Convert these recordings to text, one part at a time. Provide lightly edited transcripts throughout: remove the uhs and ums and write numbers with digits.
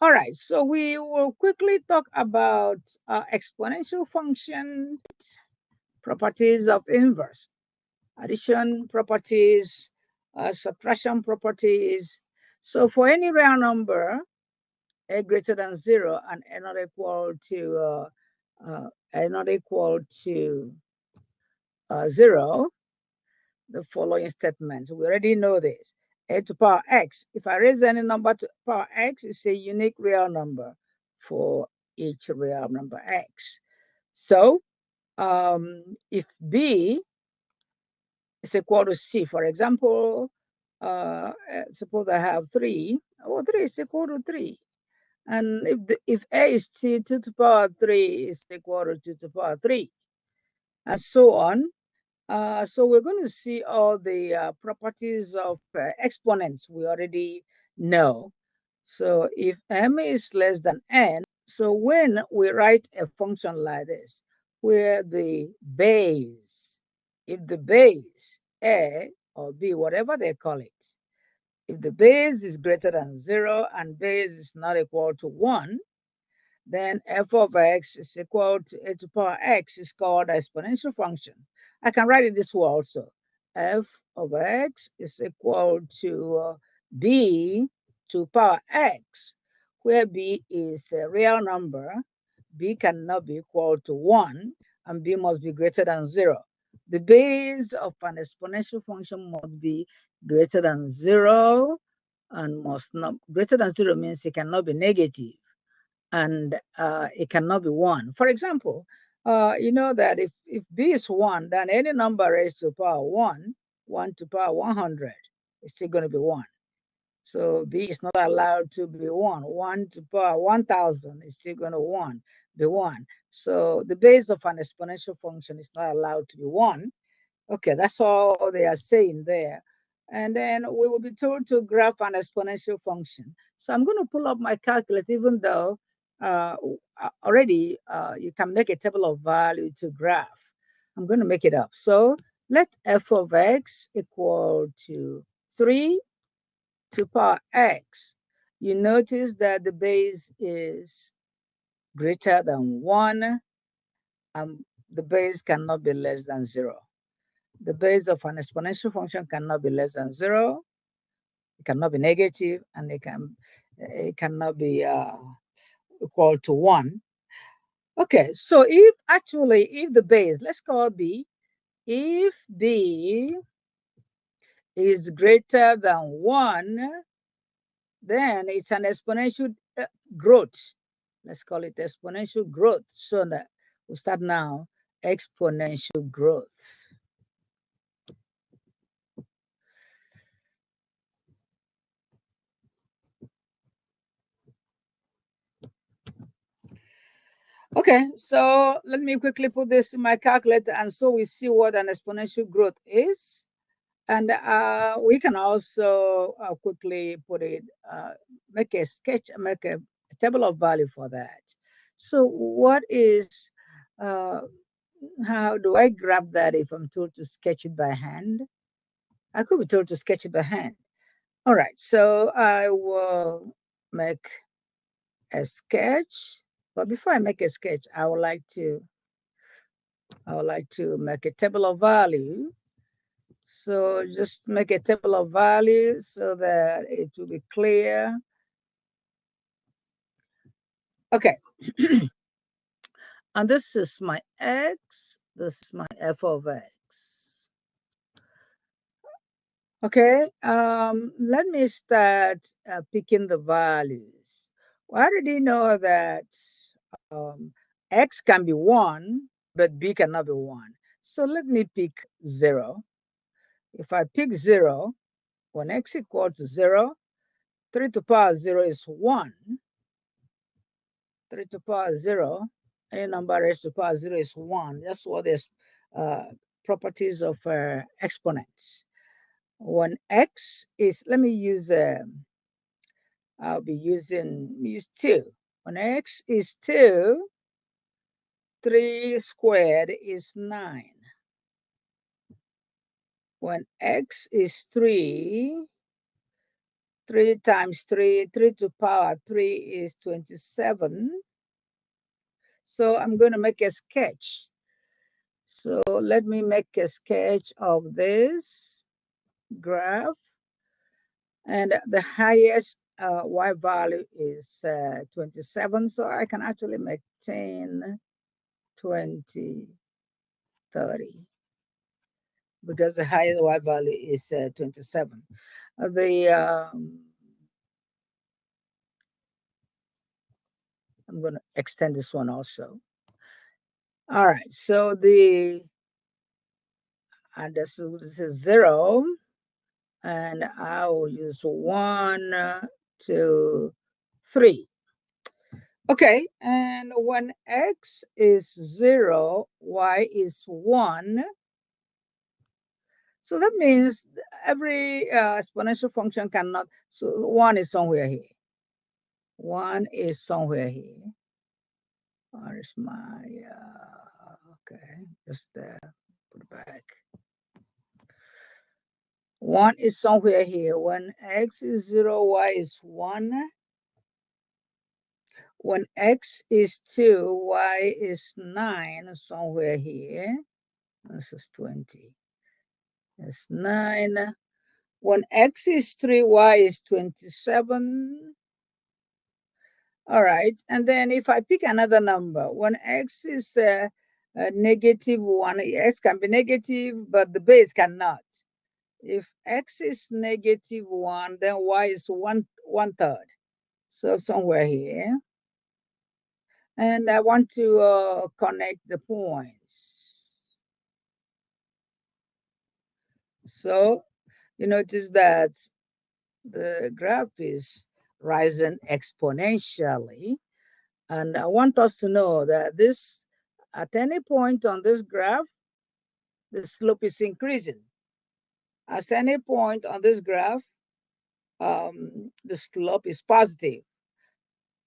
All right, so we will quickly talk about exponential function, properties of inverse, addition properties, subtraction properties. So for any real number, a greater than 0 and a not equal to 0, the following statements. We already know this. A to power x. If I raise any number to power x, it's a unique real number for each real number x. So if b is equal to c, for example, suppose I have 3, or 3 is equal to 3. And if a is 2 to the power 3 is equal to 2 to the power 3, and so on. So we're going to see all the properties of exponents we already know. So if m is less than n, so when we write a function like this, where the base, if the base, a or b, whatever they call it, if the base is greater than 0 and base is not equal to 1, then f of x is equal to a to the power x is called an exponential function. I can write it this way also. F of x is equal to b to the power x, where b is a real number. B cannot be equal to 1, and b must be greater than 0. The base of an exponential function must be greater than 0, and must not, greater than 0 means it cannot be negative, and it cannot be 1. For example, you know that if b is 1, then any number raised to the power 1, 1 to the power 100, is still going to be 1. So b is not allowed to be 1. 1 to the power 1000 is still going to be 1. So the base of an exponential function is not allowed to be 1. Okay, that's all they are saying there. And then we will be told to graph an exponential function. So I'm going to pull up my calculator, even though already you can make a table of value to graph. I'm going to make it up. So let f of x equal to 3 to power x. You notice that the base is greater than 1, and the base cannot be less than 0. The base of an exponential function cannot be less than 0. It cannot be negative, and it cannot be equal to 1. Okay, so if the base, let's call b, if b is greater than 1, then it's an exponential growth. Let's call it exponential growth. So that we'll start now, exponential growth. Okay, so let me quickly put this in my calculator, and so we see what an exponential growth is. And we can also quickly put it, make a sketch, make a table of value for that. So what is, how do I grab that if I'm told to sketch it by hand? I could be told to sketch it by hand. All right, so I will make a sketch. But before I make a sketch, I would like to make a table of value. So just make a table of value so that it will be clear. Okay. And this is my x, this is my f of x. Okay, let me start picking the values. We already know that x can be 1, but b cannot be 1. So let me pick 0. If I pick 0, when x equals to 0, 3 to the power 0 is 1. 3 to the power 0, any number raised to the power 0 is 1. That's what the properties of exponents. When x is, let me use, I'll be use 2. When x is 2, 3 squared is 9. When x is 3, 3 times 3, 3 to the power 3 is 27. So I'm going to make a sketch. So let me make a sketch of this graph. And the highest y value is 27. So I can actually make 10, 20, 30. Because the highest y value is 27. I'm going to extend this one also. All right, so and this is 0, and I will use 1, 2, 3. Okay, and when x is 0, y is 1. So that means every exponential function cannot, so 1 is somewhere here. 1 is somewhere here. Where's my, okay, just put it back. 1 is somewhere here. When x is 0, y is 1. When x is 2, y is 9, somewhere here. This is 20. It's 9. When x is 3, y is 27. All right, and then if I pick another number, when x is negative 1, x can be negative, but the base cannot. If x is negative 1, then y is 1/3. So somewhere here. And I want to connect the points. So you notice that the graph is rising exponentially. And I want us to know that this, at any point on this graph, the slope is increasing. At any point on this graph, the slope is positive.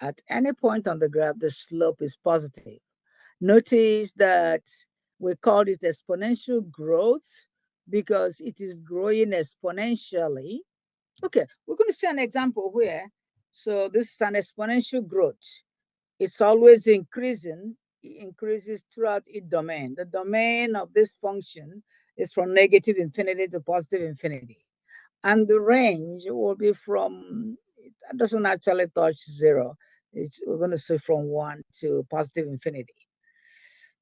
At any point on the graph, the slope is positive. Notice that we call it exponential growth because it is growing exponentially. Okay, we're going to see an example here. So this is an exponential growth. It's always increasing. It increases throughout its domain. The domain of this function is from negative infinity to positive infinity. And the range will be from, it doesn't actually touch 0. We're going to say from 1 to positive infinity.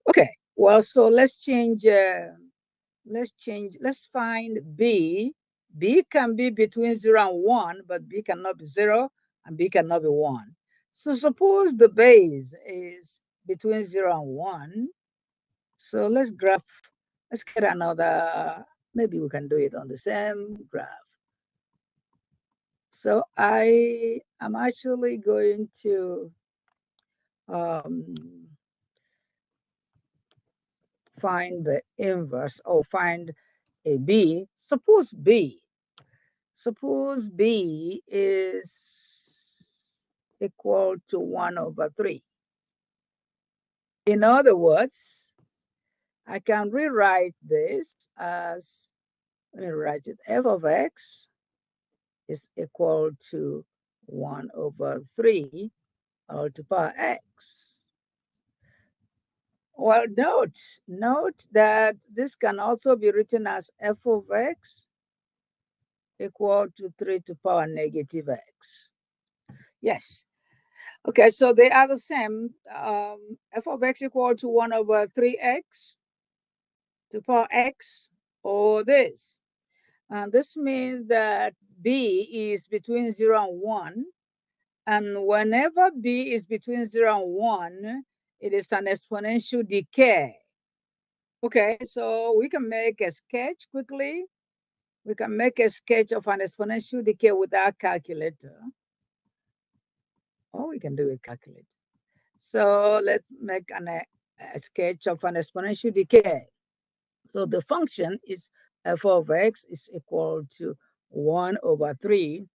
Okay, well, so let's find b. B can be between 0 and 1, but b cannot be 0 and b cannot be 1. So suppose the base is between 0 and 1. So let's get another, maybe we can do it on the same graph. So I am actually going to find the inverse, or find a b. Suppose b is equal to 1/3. In other words, I can rewrite this as, let me write it, f of x is equal to 1/3 all to the power x. Well, note that this can also be written as f of x equal to 3 to the power negative x. Yes. Okay, so they are the same. F of x equal to 1/3x to the power x, or this. And this means that b is between 0 and 1. And whenever b is between 0 and 1, it is an exponential decay. Okay, so we can make a sketch quickly. We can make a sketch of an exponential decay with our calculator. Or we can do a calculator. So let's make a sketch of an exponential decay. So the function is f of x is equal to 1/3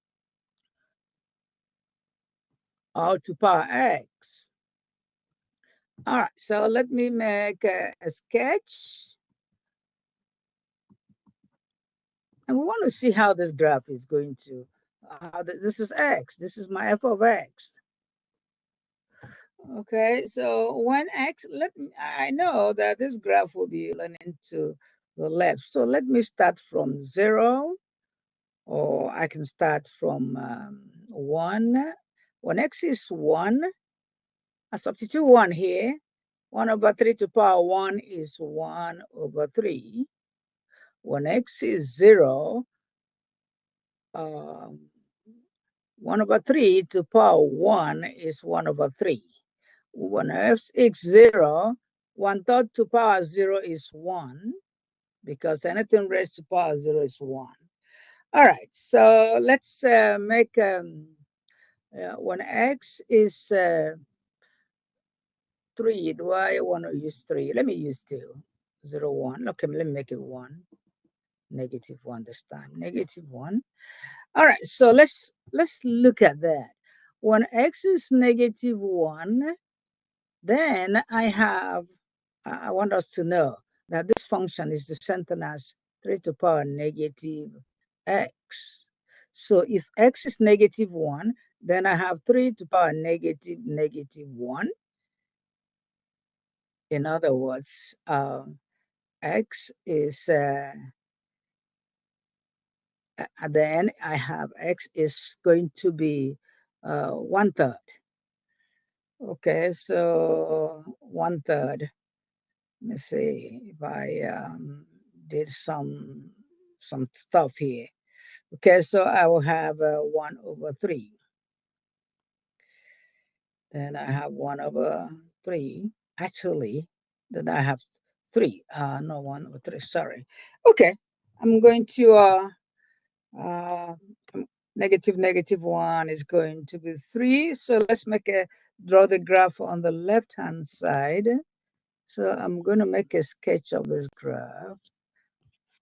all to the power x. All right, so let me make a sketch. And we want to see how this graph is going to This is x. This is my f of x. Okay, so when x, I know that this graph will be leaning to the left. So let me start from 0, or I can start from 1. When x is 1, I substitute 1 here. 1 over 3 to power 1 is 1 over 3. When x is 0, um, 1 over 3 to power 1 is 1 over 3. When x is 0, 1/3 to power 0 is 1, because anything raised to power 0 is 1. All right, so let's make, when x is 3, do I want to use 3? Let me use 2. 0, 1. Okay, let me make it 1. -1 this time. -1. All right, so let's look at that. When x is -1, then I want us to know that this function is the same as 3 to the power -x. So if x is -1, then I have 3 to the power -1. In other words, x is, then I have x is going to be 1/3. Okay, so 1/3. Let me see if I did some stuff here. Okay, so I will have 1 over 3. Then I have 1 over 3. Actually, then I have 3. No, 1 over 3. Sorry. Okay, I'm going to -1 is going to be 3. So let's draw the graph on the left-hand side. So I'm going to make a sketch of this graph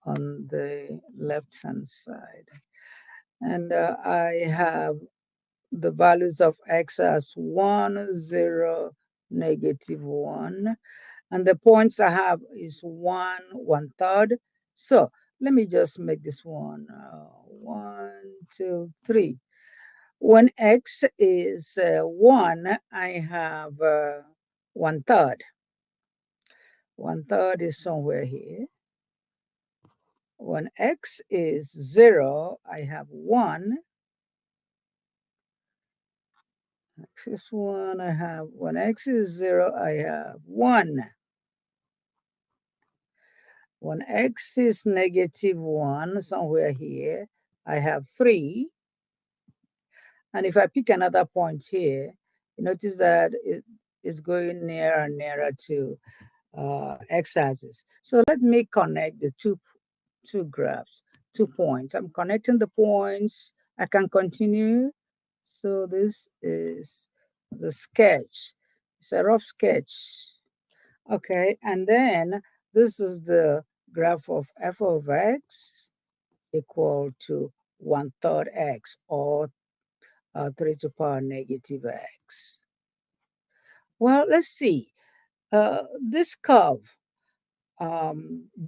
on the left-hand side. And I have the values of x as 1, 0, -1. And the points I have is 1, 1/3. So let me just make this one 1, 2, 3. When x is 1, I have 1/3. 1/3 is somewhere here. When x is 0, I have 1. X is 1, I have, when x is 0, I have 1. When x is -1, somewhere here, I have 3. And if I pick another point here, you notice that it is going nearer and nearer to x-axis. So let me connect the two graphs, 2 points. I'm connecting the points. I can continue. So this is the sketch. It's a rough sketch. Okay, and then this is the graph of f of x equal to 1/3 x, or 3 to the power -x. Well, let's see. This curve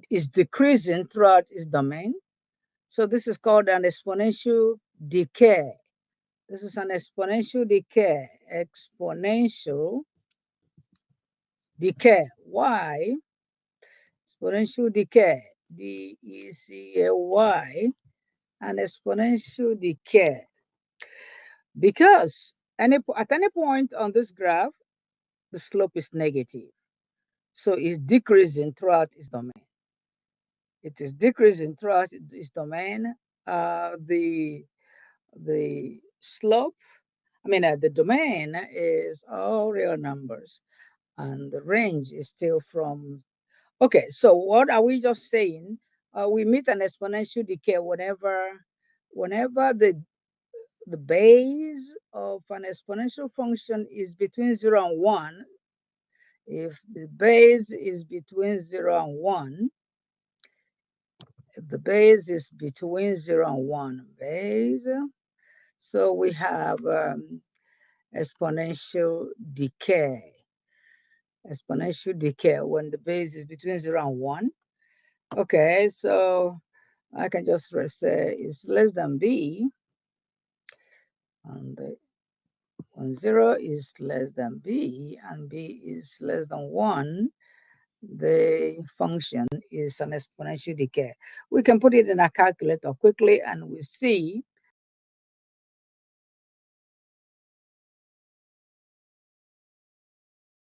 is decreasing throughout its domain. So this is called an exponential decay. This is an exponential decay. Exponential decay. Why? Exponential decay. D-E-C-A-Y. An exponential decay. Because at any point on this graph, the slope is negative. So it's decreasing throughout its domain. It is decreasing throughout its domain. The slope, the domain is all real numbers, and the range is still from. Okay, so what are we just saying? We meet an exponential decay whenever the base of an exponential function is between 0 and 1. If the base is between 0 and 1, if the base is between 0 and 1 base, so we have exponential decay. Exponential decay when the base is between 0 and 1. Okay, so I can just say it's less than b. And when 0 is less than b and b is less than 1, the function is an exponential decay. We can put it in a calculator quickly and we see